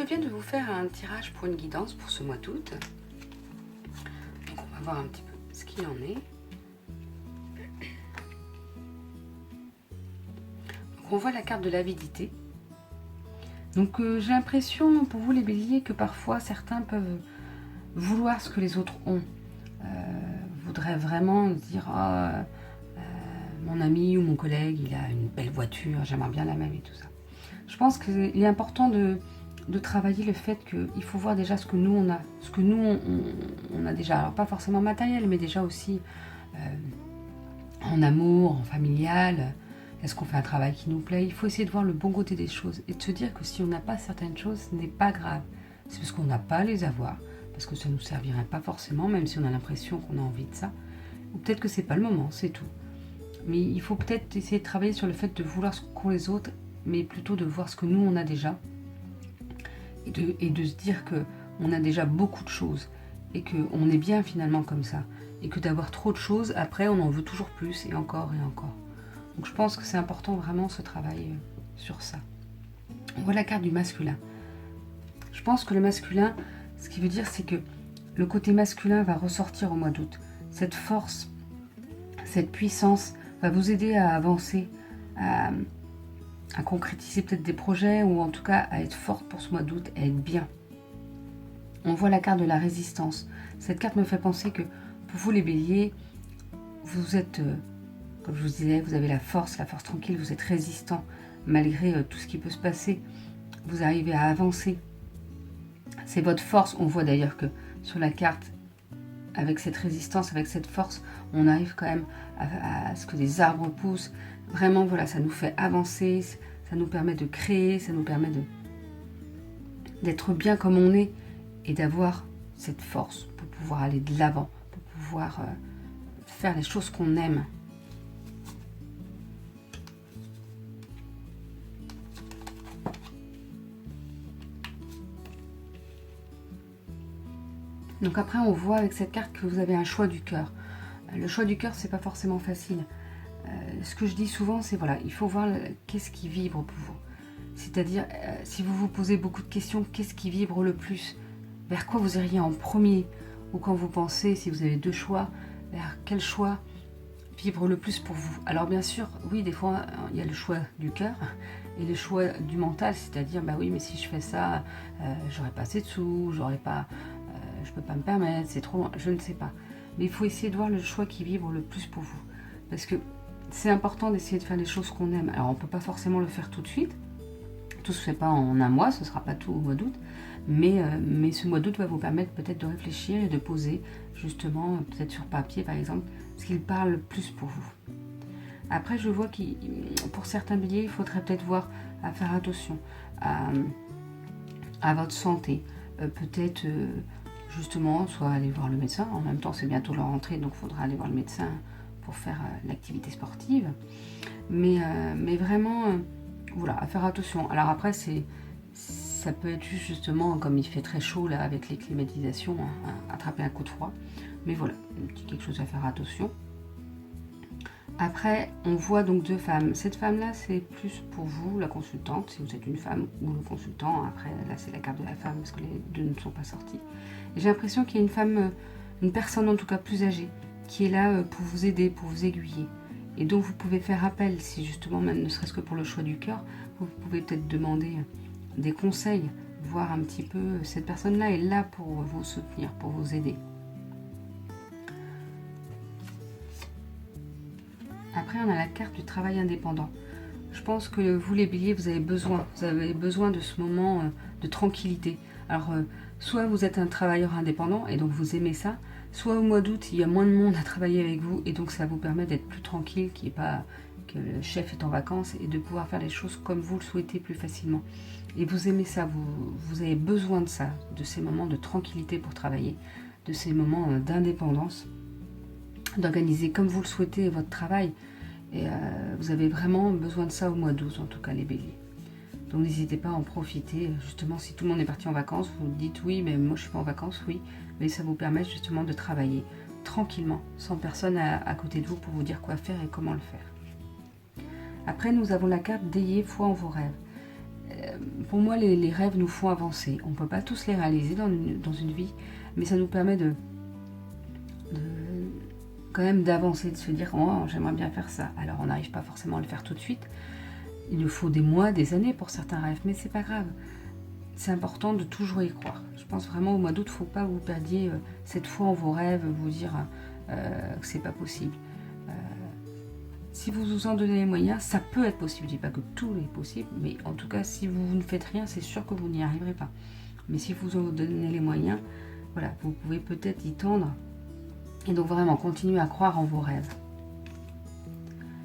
viens de vous faire un tirage pour une guidance pour ce mois d'août. Donc on va voir un petit peu ce qu'il en est. Donc on voit la carte de l'avidité. Donc j'ai l'impression pour vous les béliers que parfois certains peuvent vouloir ce que les autres ont. Voudraient vraiment dire mon ami ou mon collègue il a une belle voiture, j'aimerais bien la même et tout ça. Je pense qu'il est important de travailler le fait qu'il faut voir déjà ce que nous on a, ce que nous on a déjà, alors pas forcément matériel mais déjà aussi en amour, en familial. Est-ce qu'on fait un travail qui nous plaît? Il faut essayer de voir le bon côté des choses et de se dire que si on n'a pas certaines choses, ce n'est pas grave. C'est parce qu'on n'a pas à les avoir, parce que ça ne nous servirait pas forcément, même si on a l'impression qu'on a envie de ça. Ou peut-être que c'est pas le moment, c'est tout. Mais il faut peut-être essayer de travailler sur le fait de vouloir ce qu'ont les autres, mais plutôt de voir ce que nous on a déjà. Et de se dire qu'on a déjà beaucoup de choses et qu'on est bien finalement comme ça. Et que d'avoir trop de choses, après on en veut toujours plus et encore et encore. Donc je pense que c'est important vraiment ce travail sur ça. On voit la carte du masculin. Je pense que le masculin, ce qui veut dire c'est que le côté masculin va ressortir au mois d'août. Cette force, cette puissance va vous aider à avancer, à concrétiser peut-être des projets ou en tout cas à être forte pour ce mois d'août, à être bien. On voit la carte de la résistance. Cette carte me fait penser que pour vous les béliers, vous êtes... comme je vous disais, vous avez la force tranquille, vous êtes résistant malgré tout ce qui peut se passer. Vous arrivez à avancer. C'est votre force. On voit d'ailleurs que sur la carte, avec cette résistance, avec cette force, on arrive quand même à ce que des arbres poussent. Vraiment, voilà, ça nous fait avancer, ça nous permet de créer, ça nous permet d'être bien comme on est et d'avoir cette force pour pouvoir aller de l'avant, pour pouvoir faire les choses qu'on aime. Donc après, on voit avec cette carte que vous avez un choix du cœur. Le choix du cœur, c'est pas forcément facile. Ce que je dis souvent, c'est voilà, il faut voir qu'est-ce qui vibre pour vous. C'est-à-dire, si vous vous posez beaucoup de questions, qu'est-ce qui vibre le plus? Vers quoi vous iriez en premier? Ou quand vous pensez, si vous avez deux choix, vers quel choix vibre le plus pour vous? Alors bien sûr, oui, des fois, il y a le choix du cœur et le choix du mental, c'est-à-dire, bah oui, mais si je fais ça, j'aurai pas assez de sous, j'aurai pas... je peux pas me permettre, c'est trop loin, je ne sais pas. Mais il faut essayer de voir le choix qui vibre le plus pour vous. Parce que c'est important d'essayer de faire les choses qu'on aime. Alors on ne peut pas forcément le faire tout de suite. Tout se fait pas en un mois, ce ne sera pas tout au mois d'août. Mais ce mois d'août va vous permettre peut-être de réfléchir et de poser justement, peut-être sur papier par exemple, ce qu'il parle le plus pour vous. Après je vois que pour certains béliers, il faudrait peut-être voir à faire attention à votre santé. Peut-être... justement, soit aller voir le médecin. En même temps, c'est bientôt leur rentrée, donc il faudra aller voir le médecin pour faire l'activité sportive. Mais vraiment, voilà, à faire attention. Alors après, ça peut être juste justement, comme il fait très chaud là, avec les climatisations, hein, attraper un coup de froid. Mais voilà, quelque chose à faire attention. Après, on voit donc deux femmes. Cette femme-là, c'est plus pour vous, la consultante, si vous êtes une femme ou le consultant. Après, là, c'est la carte de la femme, parce que les deux ne sont pas sortis. Et j'ai l'impression qu'il y a une femme, une personne en tout cas plus âgée, qui est là pour vous aider, pour vous aiguiller. Et donc, vous pouvez faire appel, si justement, même ne serait-ce que pour le choix du cœur, vous pouvez peut-être demander des conseils, voir un petit peu, cette personne-là est là pour vous soutenir, pour vous aider. Après, on a la carte du travail indépendant. Je pense que vous, les béliers, vous avez besoin de ce moment de tranquillité. Alors, soit vous êtes un travailleur indépendant et donc vous aimez ça, soit au mois d'août, il y a moins de monde à travailler avec vous et donc ça vous permet d'être plus tranquille, que le chef est en vacances et de pouvoir faire les choses comme vous le souhaitez plus facilement. Et vous aimez ça, vous avez besoin de ça, de ces moments de tranquillité pour travailler, de ces moments d'indépendance, d'organiser comme vous le souhaitez votre travail. Et vous avez vraiment besoin de ça au mois d'août, en tout cas les béliers. Donc n'hésitez pas à en profiter. Justement, si tout le monde est parti en vacances, vous dites oui, mais moi je suis pas en vacances, oui. Mais ça vous permet justement de travailler tranquillement, sans personne à côté de vous pour vous dire quoi faire et comment le faire. Après, nous avons la carte d'ayez foi en vos rêves. pour moi, les rêves nous font avancer. On ne peut pas tous les réaliser dans une vie, mais ça nous permet de quand même d'avancer, de se dire oh, j'aimerais bien faire ça. Alors on n'arrive pas forcément à le faire tout de suite. Il nous faut des mois, des années pour certains rêves, mais c'est pas grave. C'est important de toujours y croire. Je pense vraiment au mois d'août, il ne faut pas que vous perdiez cette foi en vos rêves, vous dire que c'est pas possible. Si vous vous en donnez les moyens, ça peut être possible. Je ne dis pas que tout est possible, mais en tout cas, si vous ne faites rien, c'est sûr que vous n'y arriverez pas. Mais si vous en donnez les moyens, voilà, vous pouvez peut-être y tendre. Et donc vraiment, continuez à croire en vos rêves.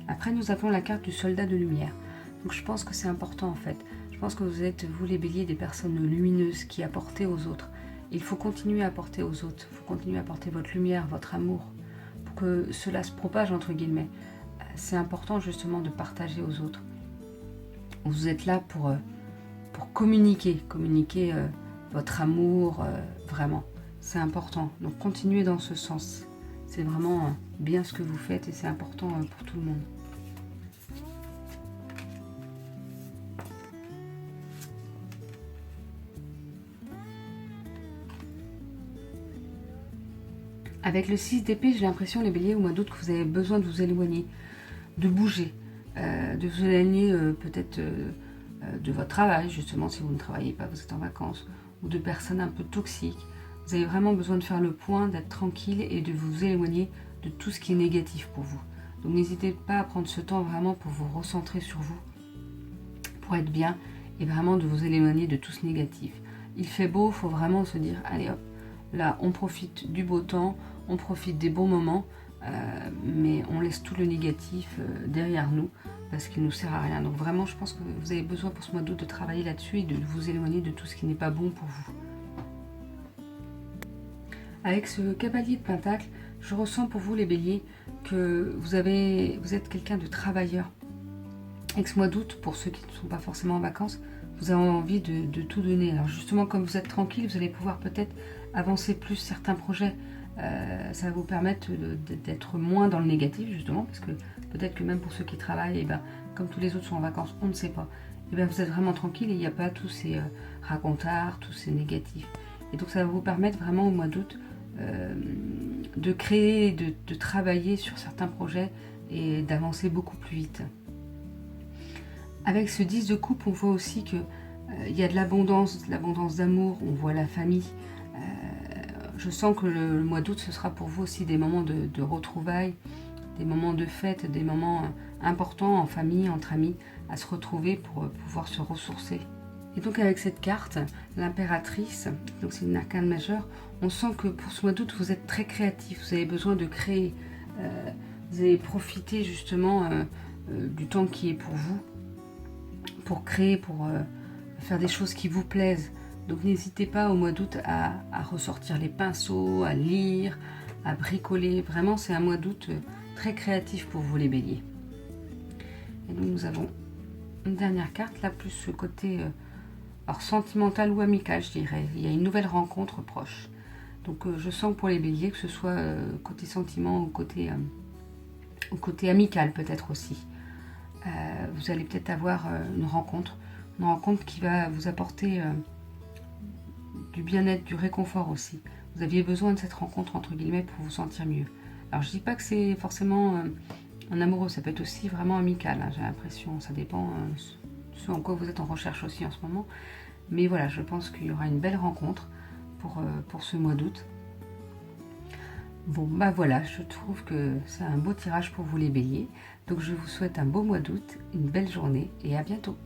Après, nous avons la carte du soldat de lumière. Donc je pense que c'est important en fait. Je pense que vous êtes, vous les béliers, des personnes lumineuses qui apportez aux autres. Il faut continuer à apporter aux autres. Il faut continuer à apporter votre lumière, votre amour, pour que cela se propage entre guillemets. C'est important justement de partager aux autres. Vous êtes là pour communiquer votre amour, vraiment. C'est important. Donc continuez dans ce sens. C'est vraiment bien ce que vous faites et c'est important pour tout le monde. Avec le 6 d'épée, j'ai l'impression, les béliers, au mois d'août, que vous avez besoin de vous éloigner, de bouger, de vous éloigner peut-être de votre travail, justement, si vous ne travaillez pas, vous êtes en vacances, ou de personnes un peu toxiques. Vous avez vraiment besoin de faire le point, d'être tranquille et de vous éloigner de tout ce qui est négatif pour vous. Donc n'hésitez pas à prendre ce temps vraiment pour vous recentrer sur vous, pour être bien, et vraiment de vous éloigner de tout ce négatif. Il fait beau, il faut vraiment se dire, allez hop, là on profite du beau temps, on profite des bons moments, mais on laisse tout le négatif derrière nous, parce qu'il ne nous sert à rien. Donc vraiment, je pense que vous avez besoin pour ce mois d'août de travailler là-dessus et de vous éloigner de tout ce qui n'est pas bon pour vous. Avec ce cavalier de Pentacle, je ressens pour vous les béliers que vous êtes quelqu'un de travailleur. Avec ce mois d'août, pour ceux qui ne sont pas forcément en vacances, vous avez envie de tout donner. Alors justement, comme vous êtes tranquille, vous allez pouvoir peut-être avancer plus certains projets. Ça va vous permettre d'être moins dans le négatif, justement, parce que peut-être que même pour ceux qui travaillent, et ben, comme tous les autres sont en vacances, on ne sait pas. Et ben, vous êtes vraiment tranquille et il n'y a pas tous ces racontards, tous ces négatifs. Et donc ça va vous permettre vraiment au mois d'août de créer, de travailler sur certains projets et d'avancer beaucoup plus vite. Avec ce 10 de coupe, on voit aussi que il y a de l'abondance d'amour, on voit la famille. Je sens que le mois d'août, ce sera pour vous aussi des moments de retrouvailles, des moments de fête, des moments importants en famille, entre amis, à se retrouver pour pouvoir se ressourcer. Et donc avec cette carte, l'impératrice, donc c'est une arcane majeure, on sent que pour ce mois d'août, vous êtes très créatif, vous avez besoin de créer, vous allez profiter justement du temps qui est pour vous, pour créer, pour faire des choses qui vous plaisent. Donc n'hésitez pas au mois d'août à ressortir les pinceaux, à lire, à bricoler. Vraiment, c'est un mois d'août très créatif pour vous les béliers. Et donc nous avons une dernière carte, là plus ce côté sentimental ou amical, je dirais. Il y a une nouvelle rencontre proche. Donc je sens que pour les béliers, que ce soit côté sentiment ou côté amical peut-être aussi. Vous allez peut-être avoir une rencontre qui va vous apporter du bien-être, du réconfort aussi. Vous aviez besoin de cette rencontre entre guillemets pour vous sentir mieux. Alors je dis pas que c'est forcément un amoureux, ça peut être aussi vraiment amical, hein, j'ai l'impression, ça dépend ce en quoi vous êtes en recherche aussi en ce moment. Mais voilà, je pense qu'il y aura une belle rencontre pour ce mois d'août. Bon, bah voilà, je trouve que c'est un beau tirage pour vous les béliers. Donc je vous souhaite un beau mois d'août, une belle journée et à bientôt.